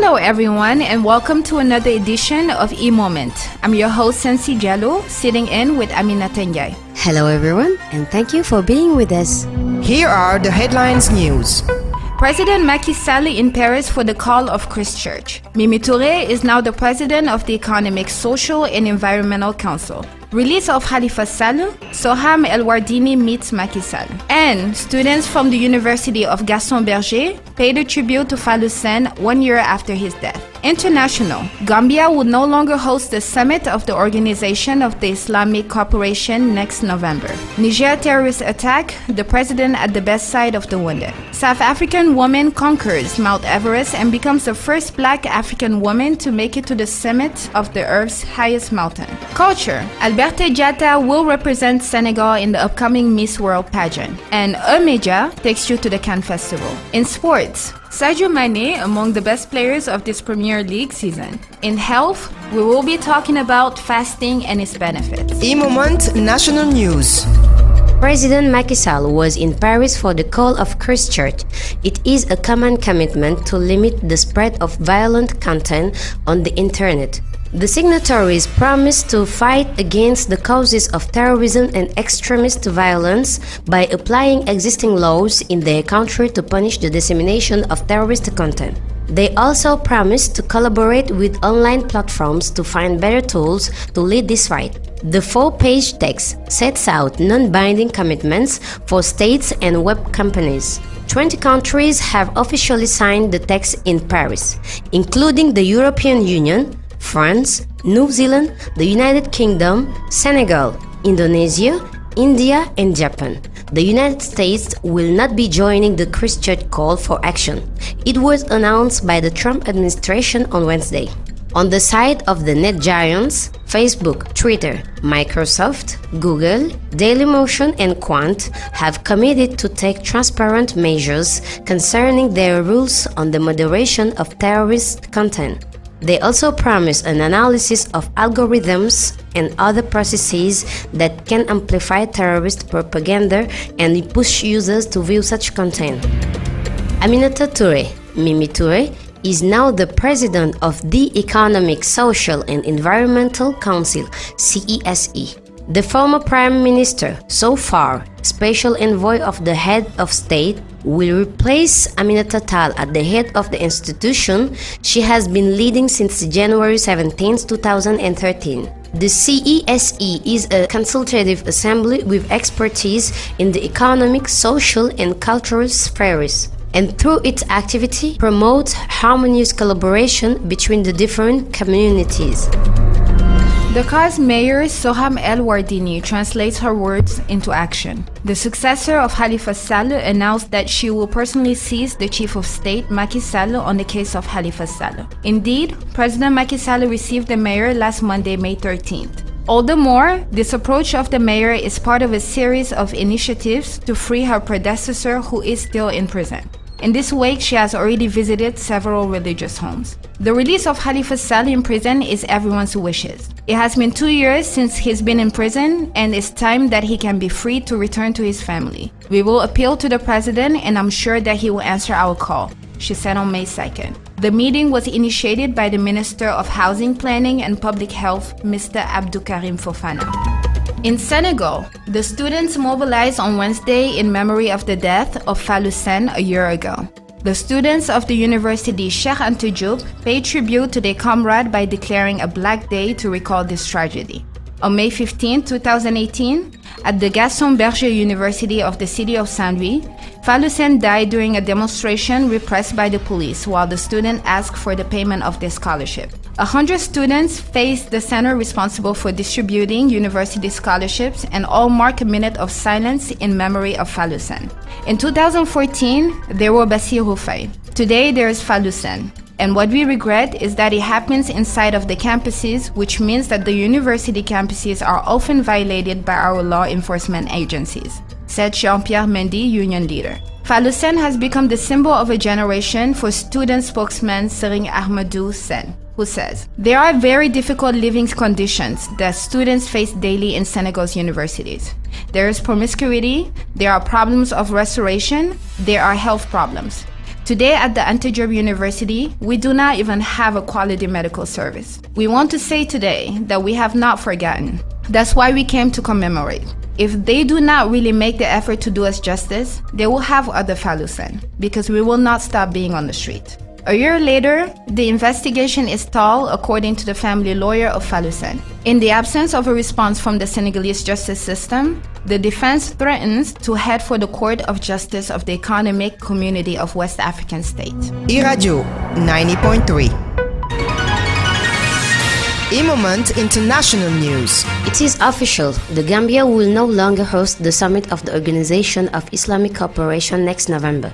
Hello everyone and welcome to another edition of E-Moment. I'm your host Sensi Diallo, sitting in with Aminata Ndiaye. Hello everyone and thank you for being with us. Here are the headlines news. President Macky Sall in Paris for the call of Christchurch. Mimi Touré is now the president of the Economic, Social and Environmental Council. Release of Khalifa Sall, Soham El Wardini meets Macky Sall. And students from the University of Gaston Berger paid a tribute to Fallou Sen 1 year after his death. International. Gambia will no longer host the summit of the Organization of the Islamic Cooperation next November. Niger terrorist attack, the president at the bedside of the wounded. South African woman conquers Mount Everest and becomes the first black African woman to make it to the summit of the Earth's highest mountain. Culture. Alberta Diatta will represent Senegal in the upcoming Miss World pageant. And E-Media takes you to the Cannes Festival. In sports, Sadio Mane among the best players of this Premier League season. In health, we will be talking about fasting and its benefits. E-Moment National News. President Macky Sall was in Paris for the call of Christchurch. It is a common commitment to limit the spread of violent content on the internet. The signatories promised to fight against the causes of terrorism and extremist violence by applying existing laws in their country to punish the dissemination of terrorist content. They also promised to collaborate with online platforms to find better tools to lead this fight. The 4-page text sets out non-binding commitments for states and web companies. 20 countries have officially signed the text in Paris, including the European Union, France, New Zealand, the United Kingdom, Senegal, Indonesia, India, and Japan. The United States will not be joining the Christchurch call for action. It was announced by the Trump administration on Wednesday. On the side of the net giants, Facebook, Twitter, Microsoft, Google, Dailymotion, and Quant have committed to take transparent measures concerning their rules on the moderation of terrorist content. They also promise an analysis of algorithms and other processes that can amplify terrorist propaganda and push users to view such content. Aminata Touré, Mimi Touré, is now the president of the Economic, Social and Environmental Council, CESE. The former Prime Minister, so far Special Envoy of the Head of State, will replace Aminata Tall at the head of the institution she has been leading since January 17, 2013. The CESE is a consultative assembly with expertise in the economic, social and cultural spheres, and through its activity promotes harmonious collaboration between the different communities. Dakar's mayor Soham El Wardini translates her words into action. The successor of Khalifa Sall announced that she will personally seize the chief of state Macky Sall on the case of Khalifa Sall. Indeed, President Macky Sall received the mayor last Monday, May 13th. All the more, this approach of the mayor is part of a series of initiatives to free her predecessor who is still in prison. In this wake, she has already visited several religious homes. The release of Khalifa Sall in prison is everyone's wishes. It has been 2 years since he's been in prison, and it's time that he can be free to return to his family. We will appeal to the president, and I'm sure that he will answer our call, she said on May 2nd. The meeting was initiated by the Minister of Housing Planning and Public Health, Mr. Abdoukarim Fofana. In Senegal, the students mobilized on Wednesday in memory of the death of Fallou Sen a year ago. The students of the University Cheikh Anta Diop paid tribute to their comrade by declaring a Black Day to recall this tragedy. On May 15, 2018, at the Gaston Berger University of the city of Saint-Louis, Fallou Sen died during a demonstration repressed by the police while the student asked for the payment of their scholarship. 100 students faced the center responsible for distributing university scholarships and all mark a minute of silence in memory of Fallou Sen. In 2014, there were Bassir Rufai. Today, there is Fallou Sen. And what we regret is that it happens inside of the campuses, which means that the university campuses are often violated by our law enforcement agencies, said Jean-Pierre Mendy, union leader. Fallou Sen has become the symbol of a generation for student spokesman Serigne Ahmadou Sen, who says, "There are very difficult living conditions that students face daily in Senegal's universities. There is promiscuity, there are problems of restoration, there are health problems. Today at the Antioch University, we do not even have a quality medical service. We want to say today that we have not forgotten. That's why we came to commemorate. If they do not really make the effort to do us justice, they will have other Falusen, because we will not stop being on the street. A year later, the investigation is stalled according to the family lawyer of Falusen. In the absence of a response from the Senegalese justice system, the defense threatens to head for the Court of Justice of the Economic Community of West African States. iRADIO 90.3. E-Moment International News. It is official. The Gambia will no longer host the summit of the Organization of Islamic Cooperation next November.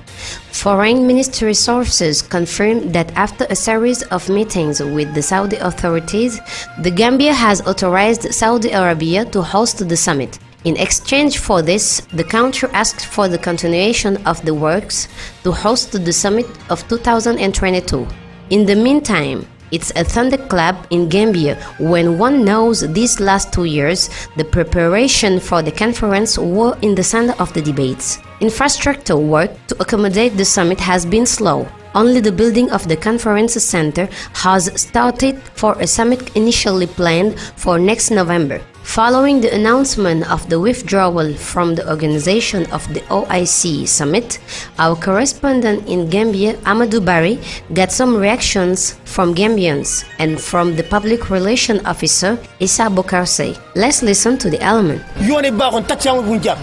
Foreign ministry sources confirmed that after a series of meetings with the Saudi authorities, the Gambia has authorized Saudi Arabia to host the summit. In exchange for this, the country asked for the continuation of the works to host the summit of 2022. In the meantime, it's a thunderclap in Gambia when one knows these last 2 years the preparation for the conference were in the center of the debates. Infrastructure work to accommodate the summit has been slow. Only the building of the conference center has started for a summit initially planned for next November. Following the announcement of the withdrawal from the organization of the OIC summit, our correspondent in Gambia, Amadou Barry, got some reactions from Gambians and from the public relations officer, Issa Bokarse. Let's listen to the element.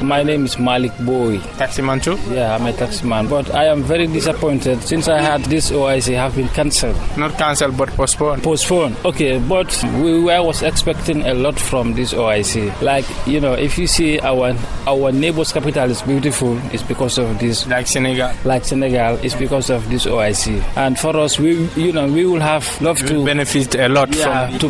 My name is Malik Boy. Taximan too? Yeah, I'm a taximan. But I am very disappointed since I had this OIC have been cancelled. Not cancelled, but postponed. Postponed. Okay, but I was expecting a lot from this OIC. Like, if you see our neighbor's capital is beautiful, it's because of this. Like Senegal. Like Senegal, it's because of this OIC. And for us, we will have love to benefit a lot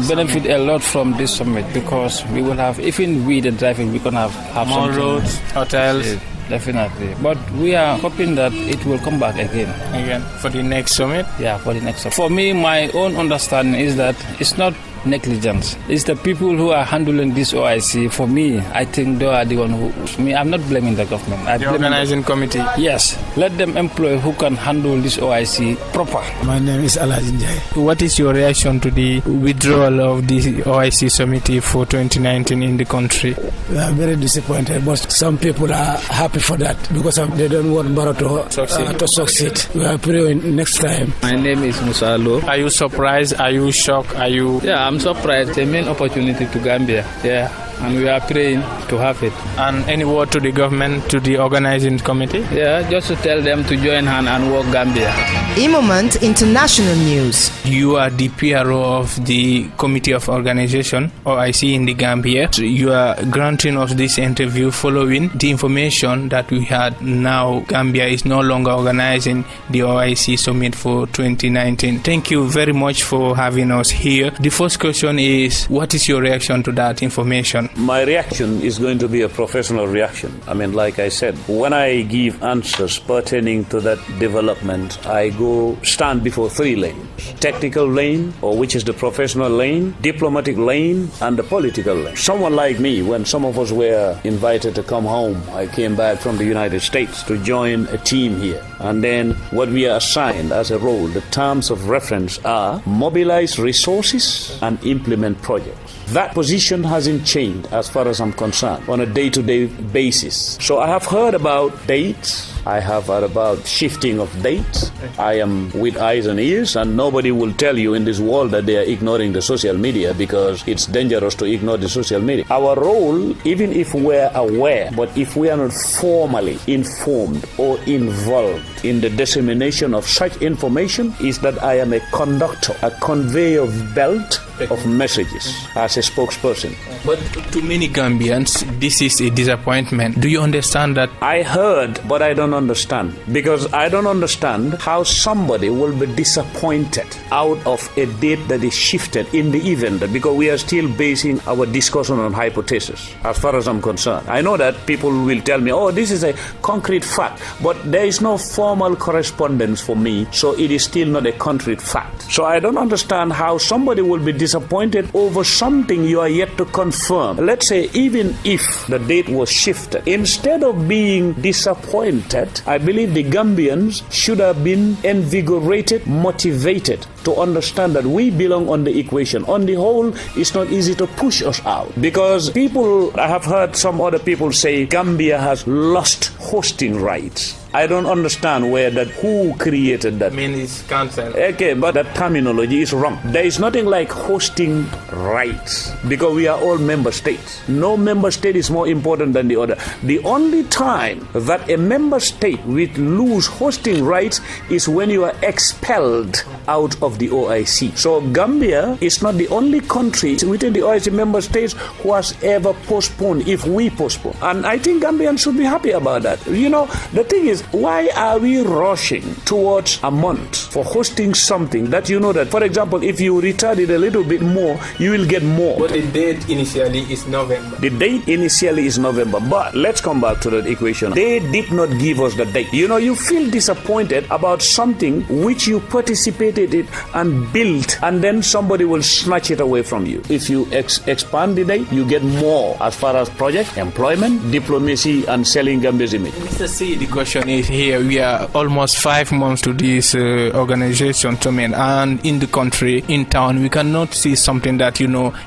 benefit a lot from this summit, because we will have, even we the driving, we can have more roads, hotels. Definitely. But we are hoping that it will come back again. For the next summit? Yeah, for the next summit. For me, my own understanding is that it's not negligence. It's the people who are handling this OIC. For me, I think they are the one who... I'm not blaming the government. The organizing committee? Yes. Let them employ who can handle this OIC proper. My name is Alhaji Njai. What is your reaction to the withdrawal of the OIC summit for 2019 in the country? We are very disappointed, but some people are happy for that because they don't want Barrow to succeed. We are praying next time. My name is Musa Lo. Are you surprised? Are you shocked? Yeah, I'm surprised. The main opportunity to Gambia. Yeah. And we are praying to have it. And any word to the government, to the organizing committee? Yeah, just to tell them to join hand and work Gambia. E-Moment International News. You are the PRO of the Committee of Organization, OIC, in the Gambia. You are granting us this interview following the information that we had. Now Gambia is no longer organizing the OIC summit for 2019. Thank you very much for having us here. The first question is, what is your reaction to that information? My reaction is going to be a professional reaction. Like I said, when I give answers pertaining to that development, I go stand before 3 lanes. Technical lane, or which is the professional lane, diplomatic lane, and the political lane. Someone like me, when some of us were invited to come home, I came back from the United States to join a team here. And then what we are assigned as a role, the terms of reference are mobilize resources and implement projects. That position hasn't changed as far as I'm concerned on a day-to-day basis. So I have heard about dates. I have heard about shifting of dates. I am with eyes and ears, and nobody will tell you in this world that they are ignoring the social media, because it's dangerous to ignore the social media. Our role, even if we're aware, but if we are not formally informed or involved in the dissemination of such information, is that I am a conductor, a conveyor belt of messages as a spokesperson. But to many Gambians, this is a disappointment. Do you understand that? I heard, but I don't understand. Because I don't understand how somebody will be disappointed out of a date that is shifted in the event, because we are still basing our discussion on hypothesis, as far as I'm concerned. I know that people will tell me, oh, this is a concrete fact, but there is no formal correspondence for me, so it is still not a concrete fact. So I don't understand how somebody will be disappointed over something you are yet to confirm. Let's say even if the date was shifted, instead of being disappointed, I believe the Gambians should have been been invigorated, motivated to understand that we belong on the equation. On the whole, it's not easy to push us out because I have heard some other people say Gambia has lost hosting rights. I don't understand who created that. I mean, it's cancelled. Okay, but that terminology is wrong. There is nothing like hosting rights because we are all member states. No member state is more important than the other. The only time that a member state will lose hosting rights is when you are expelled out of the OIC. So Gambia is not the only country within the OIC member states who has ever postponed if we postpone. And I think Gambians should be happy about that. You know, the thing is, why are we rushing towards a month for hosting something that you know that, for example, if you retard it a little bit more, you will get more? But the date initially is November. The date initially is November, but let's come back to that equation. They did not give us the date. You know, you feel disappointed about something which you participated in and built, and then somebody will snatch it away from you. If you expand the date, you get more as far as project, employment, diplomacy, and selling Gambia's image. Mr. C, the question is here, we are almost 5 months to this organization, and in the country, in town, we cannot see something that,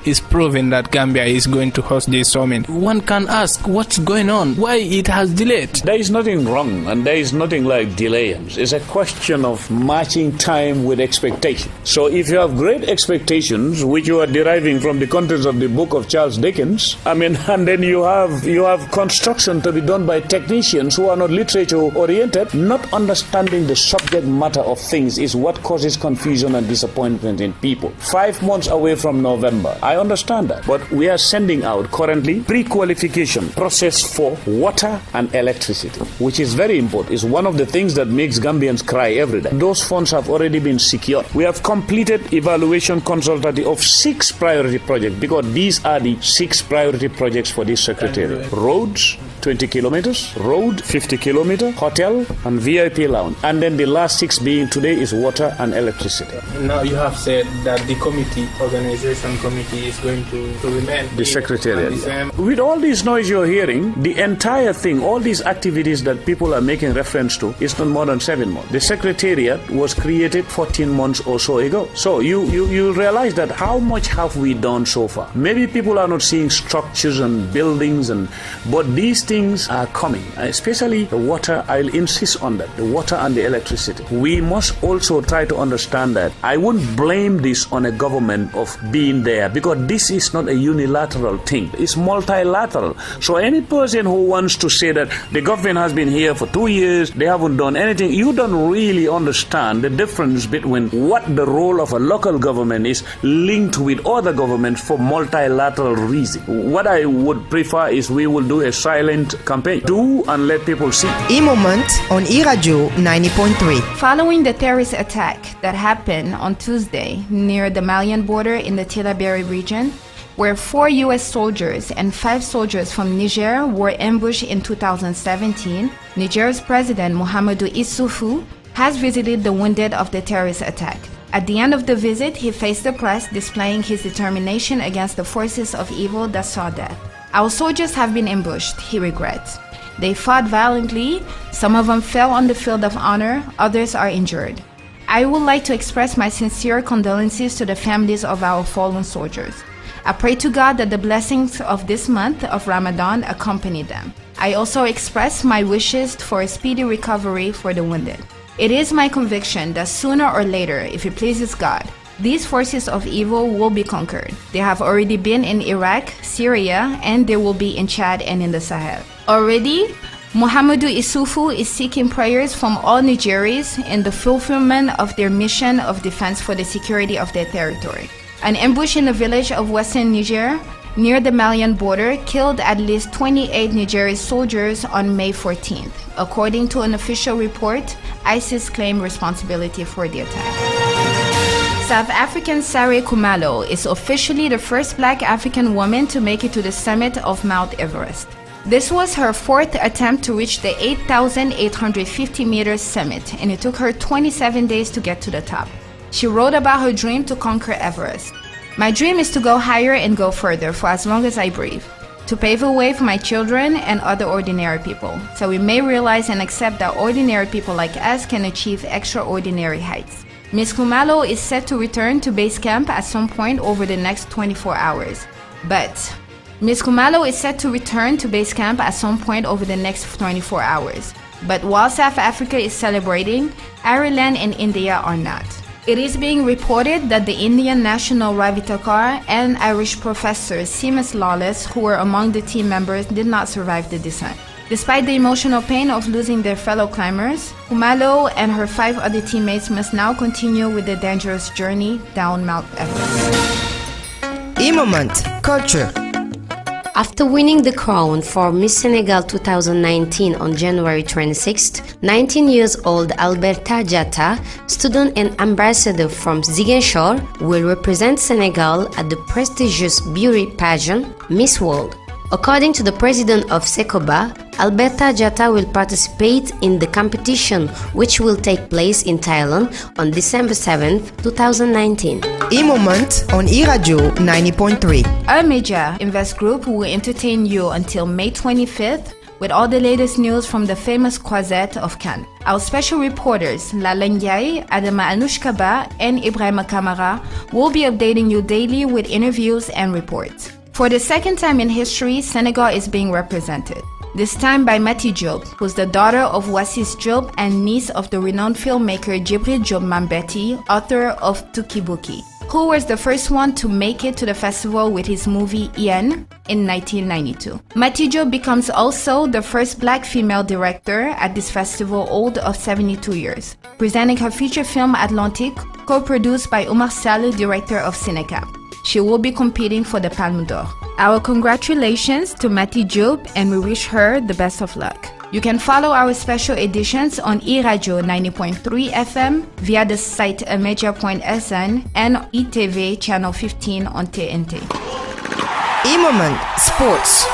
is proving that Gambia is going to host this summit. One can ask, what's going on? Why it has delayed? There is nothing wrong, and there is nothing like delays. It's a question of matching time with expectation. So if you have great expectations, which you are deriving from the contents of the book of Charles Dickens, and then you have construction to be done by technicians who are not literature-oriented, not understanding the subject matter of things is what causes confusion and disappointment in people. 5 months away from November, I understand that, but we are sending out currently pre-qualification process for water and electricity, which is very important. It's one of the things that makes Gambians cry every day. Those funds have already been secured. We have completed evaluation consultative of 6 priority projects because these are the 6 priority projects for this secretariat. Roads, 20 kilometers, road, 50 kilometers, hotel, and VIP lounge. And then the last 6 being today is water and electricity. Now you have said that the organization committee is going to remain the secretariat. With all this noise you're hearing, the entire thing, all these activities that people are making reference to is not more than 7 months. The secretariat was created 14 months or so ago. So you realize that how much have we done so far? Maybe people are not seeing structures and buildings, but these things are coming, especially the water. I'll insist on that, the water and the electricity. We must also try to understand that. I wouldn't blame this on a government of being there because this is not a unilateral thing. It's multilateral. So any person who wants to say that the government has been here for 2 years, they haven't done anything, you don't really understand the difference between what the role of a local government is linked with other governments for multilateral reasons. What I would prefer is we will do a silent campaign. Do and let people see. E-Moment on iRADIO 90.3. Following the terrorist attack that happened on Tuesday near the Malian border in the Tillabéri region, where 4 U.S. soldiers and 5 soldiers from Niger were ambushed in 2017, Niger's President Muhammadu Issoufou has visited the wounded of the terrorist attack. At the end of the visit, he faced the press, displaying his determination against the forces of evil that saw death. Our soldiers have been ambushed, he regrets. They fought violently, some of them fell on the field of honor, others are injured. I would like to express my sincere condolences to the families of our fallen soldiers. I pray to God that the blessings of this month of Ramadan accompany them. I also express my wishes for a speedy recovery for the wounded. It is my conviction that sooner or later, if it pleases God, these forces of evil will be conquered. They have already been in Iraq, Syria, and they will be in Chad and in the Sahel. Already, Muhammadu Issoufou is seeking prayers from all Nigerians in the fulfillment of their mission of defense for the security of their territory. An ambush in the village of Western Niger, near the Malian border, killed at least 28 Nigerian soldiers on May 14th. According to an official report, ISIS claimed responsibility for the attack. South African Sarah Khumalo is officially the first Black African woman to make it to the summit of Mount Everest. This was her 4th attempt to reach the 8,850 meters summit, and it took her 27 days to get to the top. She wrote about her dream to conquer Everest. My dream is to go higher and go further for as long as I breathe. to pave a way for my children and other ordinary people, so we may realize and accept that ordinary people like us can achieve extraordinary heights. Ms. Khumalo is set to return to base camp at some point over the next 24 hours. But while South Africa is celebrating, Ireland and India are not. It is being reported that the Indian national Ravi Thakur and Irish professor Seamus Lawless, who were among the team members, did not survive the descent. Despite the emotional pain of losing their fellow climbers, Khumalo and her 5 other teammates must now continue with the dangerous journey down Mount Everest. E-Moment Culture. After winning the crown for Miss Senegal 2019 on January 26th, 19 years old Alberta Diatta, student and ambassador from Ziguinchor, will represent Senegal at the prestigious beauty pageant Miss World. According to the president of Secoba, Alberta Diatta will participate in the competition, which will take place in Thailand on December 7th, 2019. E-Moment on iRADIO 90.3. Our Media Invest Group will entertain you until May 25th with all the latest news from the famous Croisette of Cannes. Our special reporters, Lala Ndiaye, Adama Anushkaba, and Ibrahima Kamara will be updating you daily with interviews and reports. For the second time in history, Senegal is being represented. This time by Mati Diop, who's the daughter of Wassis Diop and niece of the renowned filmmaker Djibril Diop Mambeti, author of Tukibuki, who was the first one to make it to the festival with his movie Ien in 1992. Mati Diop becomes also the first black female director at this festival, old of 72 years, presenting her feature film Atlantique, co-produced by Omar Sall, director of Cinecap. She will be competing for the Palme d'Or. Our congratulations to Mati Diop, and we wish her the best of luck. You can follow our special editions on iRadio 90.3 FM via the site amedia.sn and eTV channel 15 on TNT. E-Moment Sports.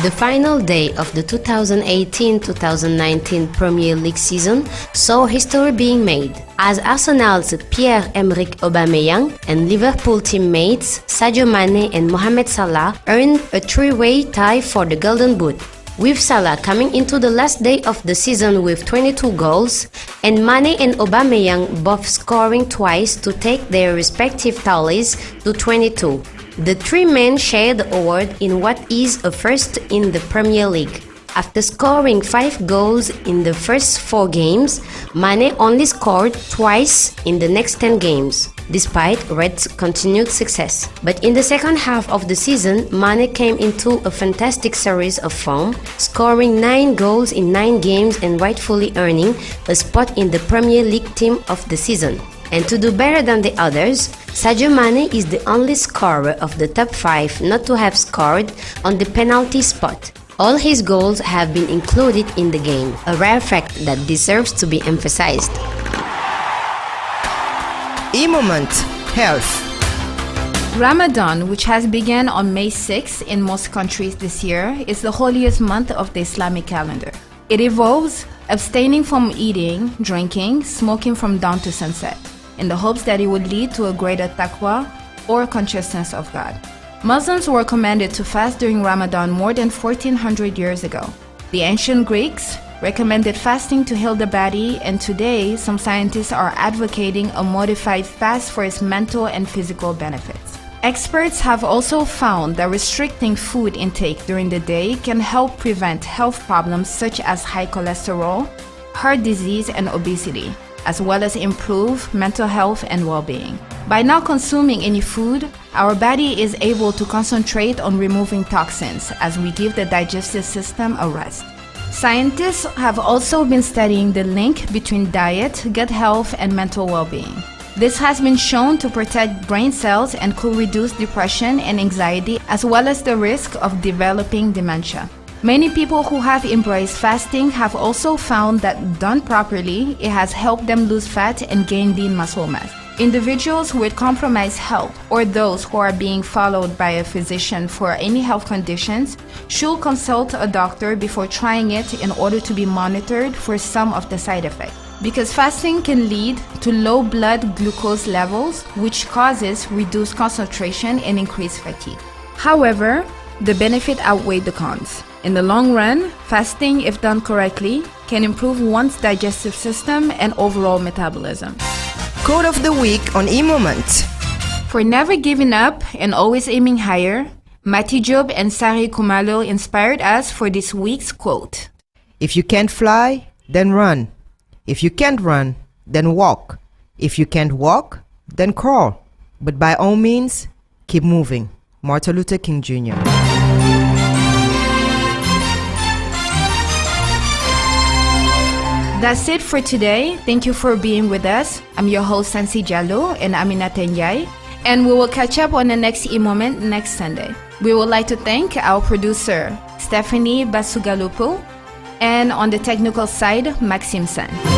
The final day of the 2018-2019 Premier League season saw history being made, as Arsenal's Pierre-Emerick Aubameyang and Liverpool teammates Sadio Mane and Mohamed Salah earned a 3-way tie for the Golden Boot, with Salah coming into the last day of the season with 22 goals, and Mane and Aubameyang both scoring twice to take their respective tallies to 22. The 3 men shared the award in what is a first in the Premier League. After scoring 5 goals in the first 4 games, Mane only scored twice in the next 10 games, despite Red's continued success. But in the second half of the season, Mane came into a fantastic series of form, scoring 9 goals in 9 games and rightfully earning a spot in the Premier League team of the season. And to do better than the others, Sadio Mane is the only scorer of the top 5 not to have scored on the penalty spot. All his goals have been included in the game, a rare fact that deserves to be emphasized. E-Moment Health. Ramadan, which has begun on May 6 in most countries this year, is the holiest month of the Islamic calendar. It involves abstaining from eating, drinking, smoking from dawn to sunset, in the hopes that it would lead to a greater taqwa or consciousness of God. Muslims were commanded to fast during Ramadan more than 1400 years ago. The ancient Greeks recommended fasting to heal the body, and today some scientists are advocating a modified fast for its mental and physical benefits. Experts have also found that restricting food intake during the day can help prevent health problems such as high cholesterol, heart disease, and obesity, as well as improve mental health and well-being. By not consuming any food, our body is able to concentrate on removing toxins as we give the digestive system a rest. Scientists have also been studying the link between diet, gut health, and mental well-being. This has been shown to protect brain cells and could reduce depression and anxiety, as well as the risk of developing dementia. Many people who have embraced fasting have also found that done properly, it has helped them lose fat and gain lean muscle mass. Individuals with compromised health or those who are being followed by a physician for any health conditions should consult a doctor before trying it in order to be monitored for some of the side effects. Because fasting can lead to low blood glucose levels, which causes reduced concentration and increased fatigue. However, the benefit outweighed the cons. In the long run, fasting, if done correctly, can improve one's digestive system and overall metabolism. Quote of the week on e-moment. For never giving up and always aiming higher, Mati Job and Sari Kumalo inspired us for this week's quote. If you can't fly, then run. If you can't run, then walk. If you can't walk, then crawl. But by all means, keep moving. Martin Luther King Jr. That's it for today. Thank you for being with us. I'm your host, Sansi Jallo and Aminata Ndiaye. And we will catch up on the next e-moment next Sunday. We would like to thank our producer, Stephanie Basugalupo, and on the technical side, Maxime San.